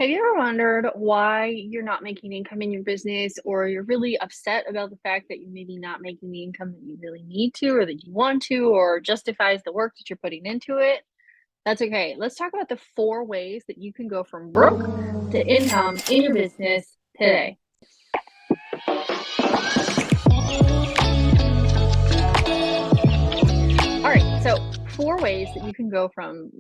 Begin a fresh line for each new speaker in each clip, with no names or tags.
Have you ever wondered why you're not making income in your business, or you're really upset about the fact that you're maybe not making the income that you really need to, or that you want to, or justifies the work that you're putting into it? That's okay. Let's talk about the 4 ways that you can go from broke to income in your business today. All right, so 4 ways that you can go from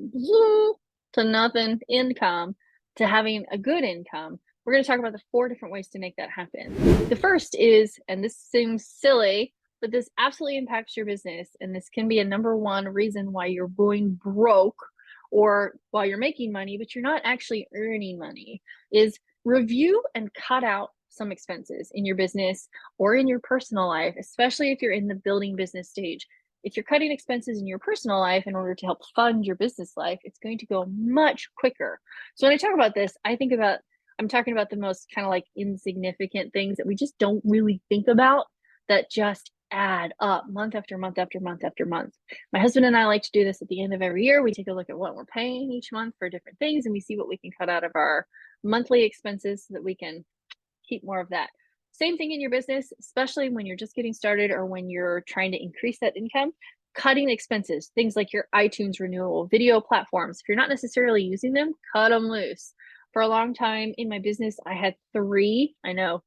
to nothing income to having a good income. We're going to talk about the 4 different ways to make that happen. The first is, and this seems silly, but this absolutely impacts your business, and this can be a number one reason why you're going broke or while you're making money, but you're not actually earning money, is review and cut out some expenses in your business or in your personal life, especially if you're in the building business stage. If you're cutting expenses in your personal life in order to help fund your business life, it's going to go much quicker. So when I talk about this, I'm talking about the most kind of like insignificant things that we just don't really think about that just add up month after month after month after month. My husband and I like to do this at the end of every year. We take a look at what we're paying each month for different things and we see what we can cut out of our monthly expenses so that we can keep more of that. Same thing in your business, especially when you're just getting started or when you're trying to increase that income. Cutting expenses, things like your iTunes renewal, video platforms. If you're not necessarily using them, cut them loose. For a long time in my business, I had I know,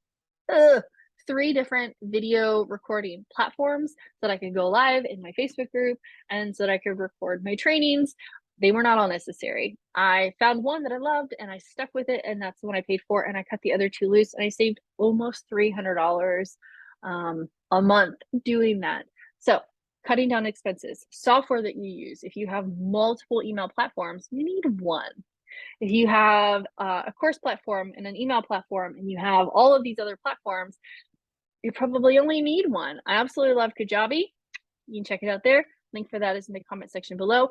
ugh, 3 different video recording platforms that I could go live in my Facebook group and so that I could record my trainings. They were not all necessary. I found one that I loved and I stuck with it, and that's the one I paid for. And I cut the other 2 loose, and I saved almost $300 a month doing that. So, cutting down expenses, software that you use. If you have multiple email platforms, you need one. If you have a course platform and an email platform, and you have all of these other platforms, you probably only need one. I absolutely love Kajabi. You can check it out there. Link for that is in the comment section below.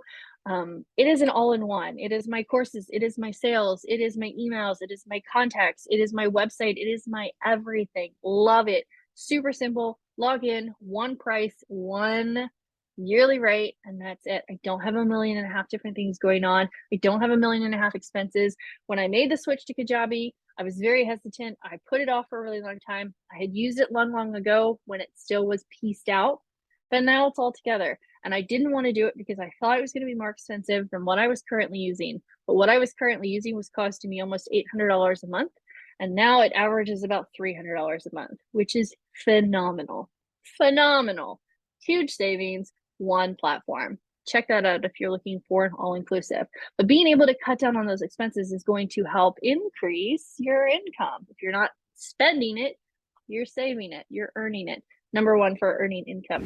It is an all-in-one. It is my courses. It is my sales. It is my emails. It is my contacts. It is my website. It is my everything. Love it. Super simple. Log in, one price, one yearly rate, and that's it. I don't have 1.5 million different things going on. I don't have 1.5 million expenses. When I made the switch to Kajabi, I was very hesitant. I put it off for a really long time. I had used it long ago when it still was pieced out, but now it's all together. And I didn't want to do it because I thought it was going to be more expensive than what I was currently using. But what I was currently using was costing me almost $800 a month. And now it averages about $300 a month, which is phenomenal. Phenomenal. Huge savings, one platform. Check that out if you're looking for an all-inclusive. But being able to cut down on those expenses is going to help increase your income. If you're not spending it, you're saving it, you're earning it. Number one for earning income.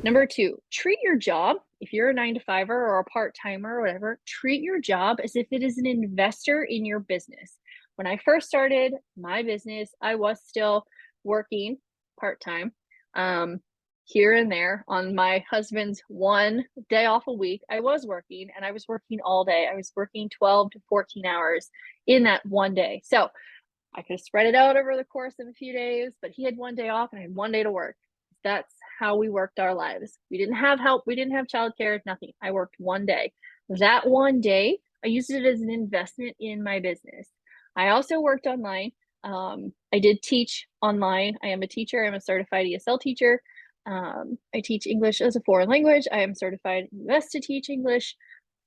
Number two, treat your job, if you're a 9 to 5er or a part-timer or whatever, treat your job as if it is an investor in your business. When I first started my business, I was still working part-time. Here and there on my husband's one day off a week, I was working and I was working all day. I was working 12 to 14 hours in that one day. So I could have spread it out over the course of a few days, but he had one day off and I had one day to work. That's how we worked our lives. We didn't have help. We didn't have childcare, nothing. I worked one day. That one day, I used it as an investment in my business. I also worked online. I did teach online. I am a teacher. I'm a certified ESL teacher. I teach English as a foreign language. I am certified in the US to teach English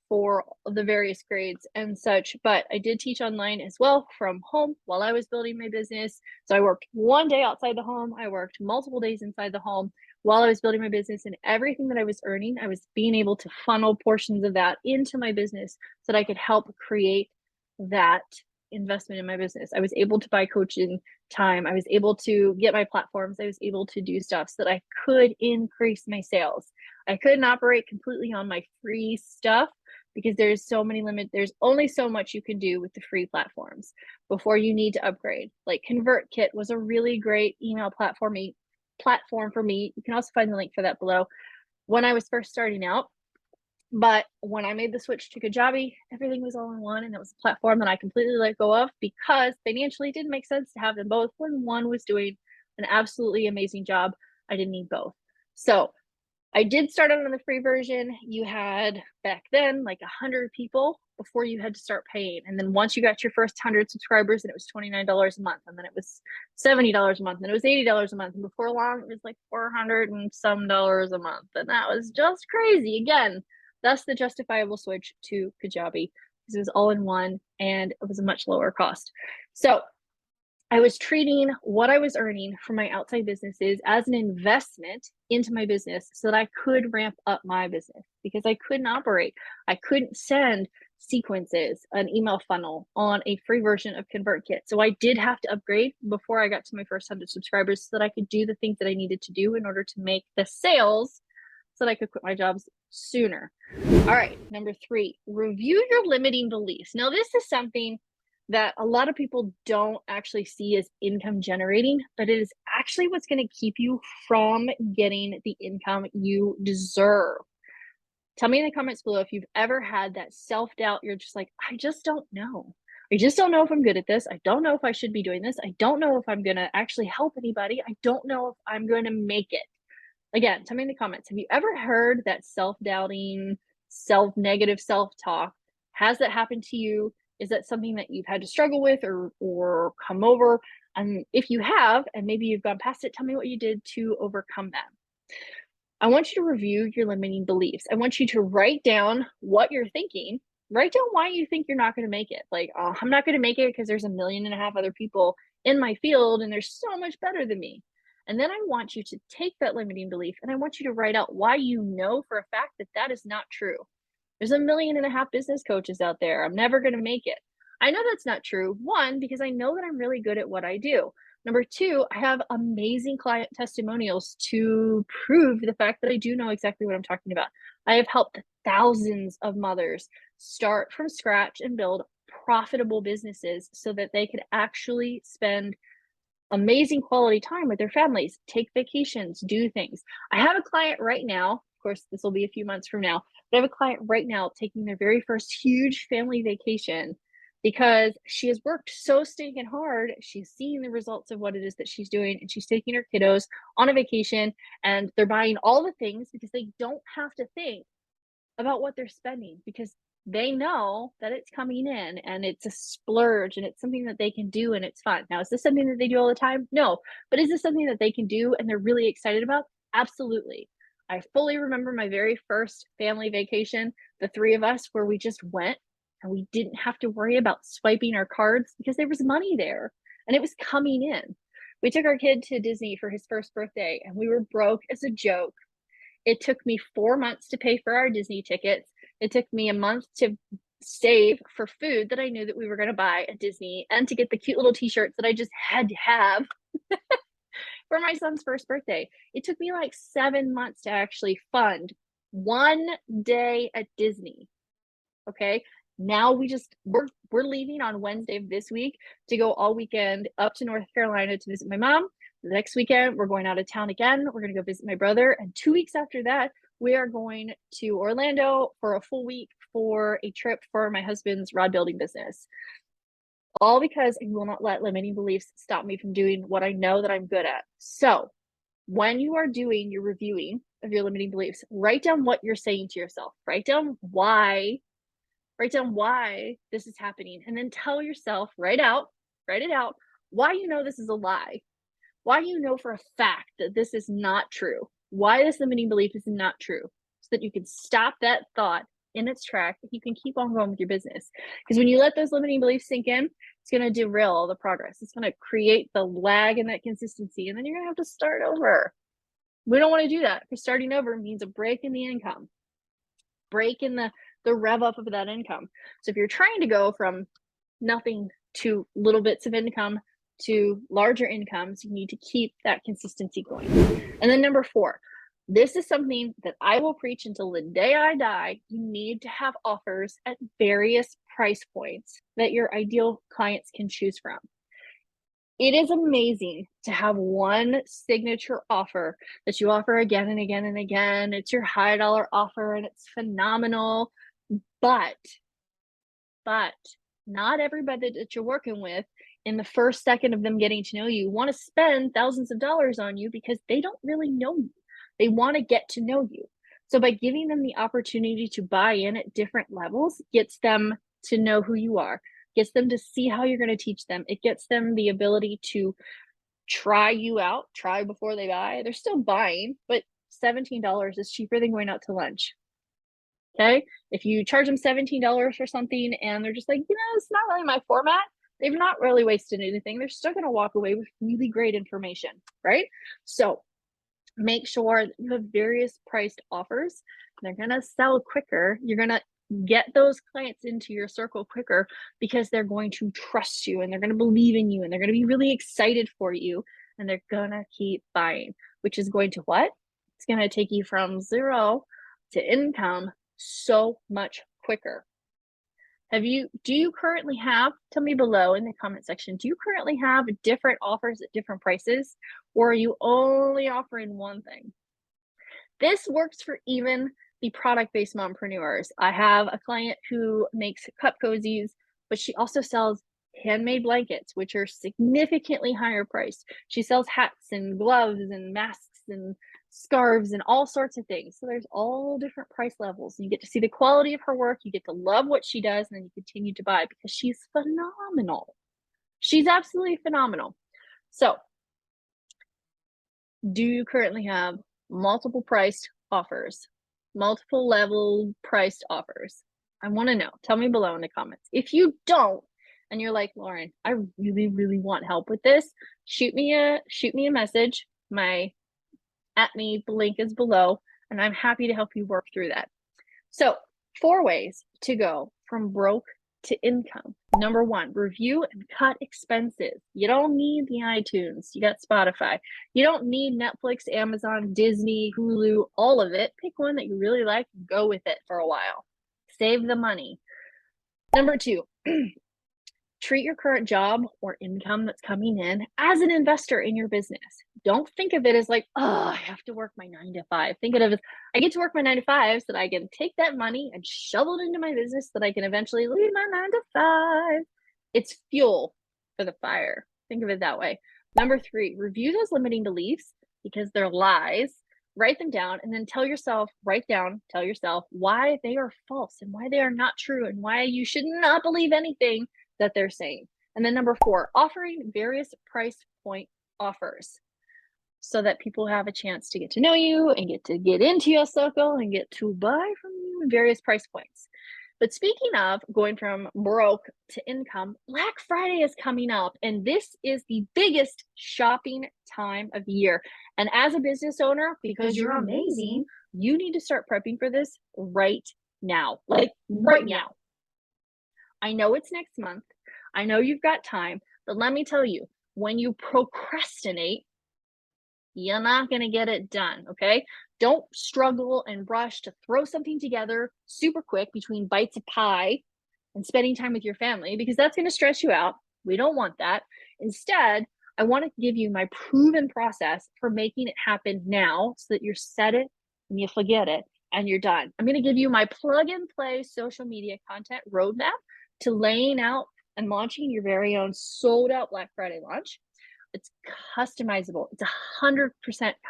for the various grades and such, but I did teach online as well from home while I was building my business. So I worked one day outside the home. I worked multiple days inside the home while I was building my business, and everything that I was earning, I was being able to funnel portions of that into my business so that I could help create that investment in my business. I was able to buy coaching time. I was able to get my platforms. I was able to do stuff so that I could increase my sales. I couldn't operate completely on my free stuff because there's only so much you can do with the free platforms before you need to upgrade. Like ConvertKit was a really great email platform for me. You can also find the link for that below when I was first starting out. But when I made the switch to Kajabi, everything was all in one, and it was a platform that I completely let go of because financially it didn't make sense to have them both when one was doing an absolutely amazing job. I didn't need both. So I did start out on the free version. You had back then like 100 people before you had to start paying. And then once you got your first 100 subscribers, and it was $29 a month, and then it was $70 a month, and it was $80 a month. And before long, it was like $400 and some dollars a month. And that was just crazy. Again, that's the justifiable switch to Kajabi, because it was all in one and it was a much lower cost. So I was treating what I was earning from my outside businesses as an investment into my business so that I could ramp up my business, because I couldn't operate. I couldn't send sequences, an email funnel on a free version of ConvertKit. So I did have to upgrade before I got to my first 100 subscribers so that I could do the things that I needed to do in order to make the sales so that I could quit my jobs sooner. All right, number 3, review your limiting beliefs. Now, this is something that a lot of people don't actually see as income generating, but it is actually what's going to keep you from getting the income you deserve. Tell me in the comments below if you've ever had that self-doubt. You're just like, I just don't know. I just don't know if I'm good at this. I don't know if I should be doing this. I don't know if I'm going to actually help anybody. I don't know if I'm going to make it. Again, tell me in the comments, have you ever heard that self-doubting, negative self-talk? Has that happened to you? Is that something that you've had to struggle with or come over? And if you have, and maybe you've gone past it, tell me what you did to overcome that. I want you to review your limiting beliefs. I want you to write down what you're thinking. Write down why you think you're not going to make it. Like, oh, I'm not going to make it because there's 1.5 million other people in my field and they're so much better than me. And then I want you to take that limiting belief and I want you to write out why you know for a fact that that is not true. There's 1.5 million business coaches out there. I'm never going to make it. I know that's not true. 1, because I know that I'm really good at what I do. Number 2, I have amazing client testimonials to prove the fact that I do know exactly what I'm talking about. I have helped thousands of mothers start from scratch and build profitable businesses so that they could actually spend amazing quality time with their families, take vacations, do things. I have a client right now, of course, this will be a few months from now, but I have a client right now taking their very first huge family vacation because she has worked so stinking hard. She's seeing the results of what it is that she's doing, and she's taking her kiddos on a vacation, and they're buying all the things because they don't have to think about what they're spending, because they know that it's coming in and it's a splurge and it's something that they can do and it's fun. Now, is this something that they do all the time? No. But is this something that they can do and they're really excited about? Absolutely. I fully remember my very first family vacation, the 3 of us, where we just went and we didn't have to worry about swiping our cards because there was money there and it was coming in. We took our kid to Disney for his first birthday and we were broke as a joke. It took me 4 months to pay for our Disney tickets. It took me a month to save for food that I knew that we were going to buy at Disney and to get the cute little t-shirts that I just had to have for my son's first birthday. It took me like 7 months to actually fund 1 day at Disney. Okay. Now we're leaving on Wednesday of this week to go all weekend up to North Carolina to visit my mom. The next weekend, we're going out of town again. We're going to go visit my brother. And 2 weeks after that, we are going to Orlando for a full week for a trip for my husband's rod building business. All because I will not let limiting beliefs stop me from doing what I know that I'm good at. So when you are doing your reviewing of your limiting beliefs, write down what you're saying to yourself. Write down why this is happening. And then tell yourself, write it out, why you know this is a lie. Why you know for a fact that this is not true. Why this limiting belief is not true. So that you can stop that thought in its track. You can keep on going with your business. Because when you let those limiting beliefs sink in, it's going to derail all the progress. It's going to create the lag in that consistency. And then you're going to have to start over. We don't want to do that, because starting over means a break in the income, break in the rev up of that income. So if you're trying to go from nothing to little bits of income to larger incomes, you need to keep that consistency going. And then number 4, this is something that I will preach until the day I die. You need to have offers at various price points that your ideal clients can choose from. It is amazing to have one signature offer that you offer again and again and again. It's your high dollar offer and it's phenomenal. But not everybody that you're working with in the first second of them getting to know you want to spend thousands of dollars on you, because they don't really know you. They want to get to know you. So by giving them the opportunity to buy in at different levels gets them to know who you are, gets them to see how you're going to teach them. It gets them the ability to try you out, try before they buy. They're still buying, but $17 is cheaper than going out to lunch. Okay. If you charge them $17 for something and they're just like, it's not really my format, they've not really wasted anything. They're still going to walk away with really great information, right? So make sure that you have various priced offers. They're going to sell quicker. You're going to get those clients into your circle quicker because they're going to trust you and they're going to believe in you and they're going to be really excited for you and they're going to keep buying, which is going to what? It's going to take you from zero to income so much quicker. Do you currently have, tell me below in the comment section, do you currently have different offers at different prices, or are you only offering one thing? This works for even the product-based mompreneurs. I have a client who makes cup cozies, but she also sells handmade blankets, which are significantly higher priced. She sells hats and gloves and masks and scarves and all sorts of things. So there's all different price levels. You get to see the quality of her work. You get to love what she does, and then you continue to buy because she's phenomenal. She's absolutely phenomenal. So do you currently have multiple priced offers, multiple level priced offers? I want to know. Tell me below in the comments. If you don't, and you're like, Lauren, I really, really want help with this, shoot me a message. My @me link is below, and I'm happy to help you work through that. So 4 ways to go from broke to income. Number 1, review and cut expenses. You don't need the iTunes. You got Spotify. You don't need Netflix, Amazon, Disney, Hulu, all of it. Pick one that you really like and go with it for a while. Save the money. Number 2, treat your current job or income that's coming in as an investor in your business. Don't think of it as like, I have to work my 9 to 5. Think of it as, I get to work my 9 to 5 so that I can take that money and shovel it into my business so that I can eventually leave my 9 to 5. It's fuel for the fire. Think of it that way. Number 3, review those limiting beliefs because they're lies. Write them down and then tell yourself why they are false and why they are not true and why you should not believe anything that they're saying. And then number 4, offering various price point offers so that people have a chance to get to know you and get into your circle and get to buy from you in various price points. But speaking of going from broke to income, Black Friday is coming up, and this is the biggest shopping time of the year. And as a business owner, because you're amazing, you need to start prepping for this right now, like right now. I know it's next month. I know you've got time, but let me tell you, when you procrastinate, you're not going to get it done, okay? Don't struggle and rush to throw something together super quick between bites of pie and spending time with your family because that's going to stress you out. We don't want that. Instead, I want to give you my proven process for making it happen now so that you're set it and you forget it and you're done. I'm going to give you my plug and play social media content roadmap to laying out and launching your very own sold out Black Friday launch. It's customizable. It's 100%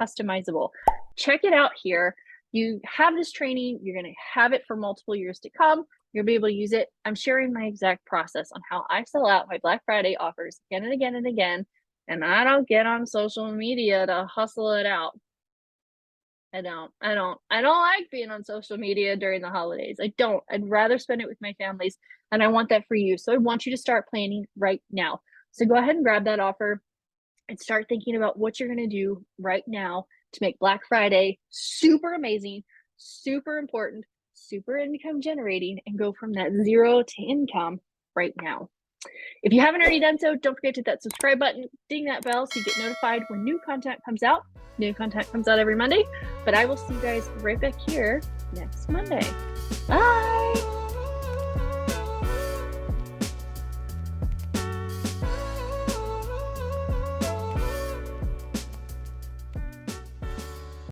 customizable. Check it out here. You have this training. You're going to have it for multiple years to come. You'll be able to use it. I'm sharing my exact process on how I sell out my Black Friday offers again and again and again. And I don't get on social media to hustle it out. I don't like being on social media during the holidays. I don't. I'd rather spend it with my families, and I want that for you. So I want you to start planning right now. So go ahead and grab that offer and start thinking about what you're going to do right now to make Black Friday super amazing, super important, super income generating, and go from that 0 to income right now. If you haven't already done so, don't forget to hit that subscribe button, ding that bell so you get notified when new content comes out. New content comes out every Monday, but I will see you guys right back here next Monday. Bye.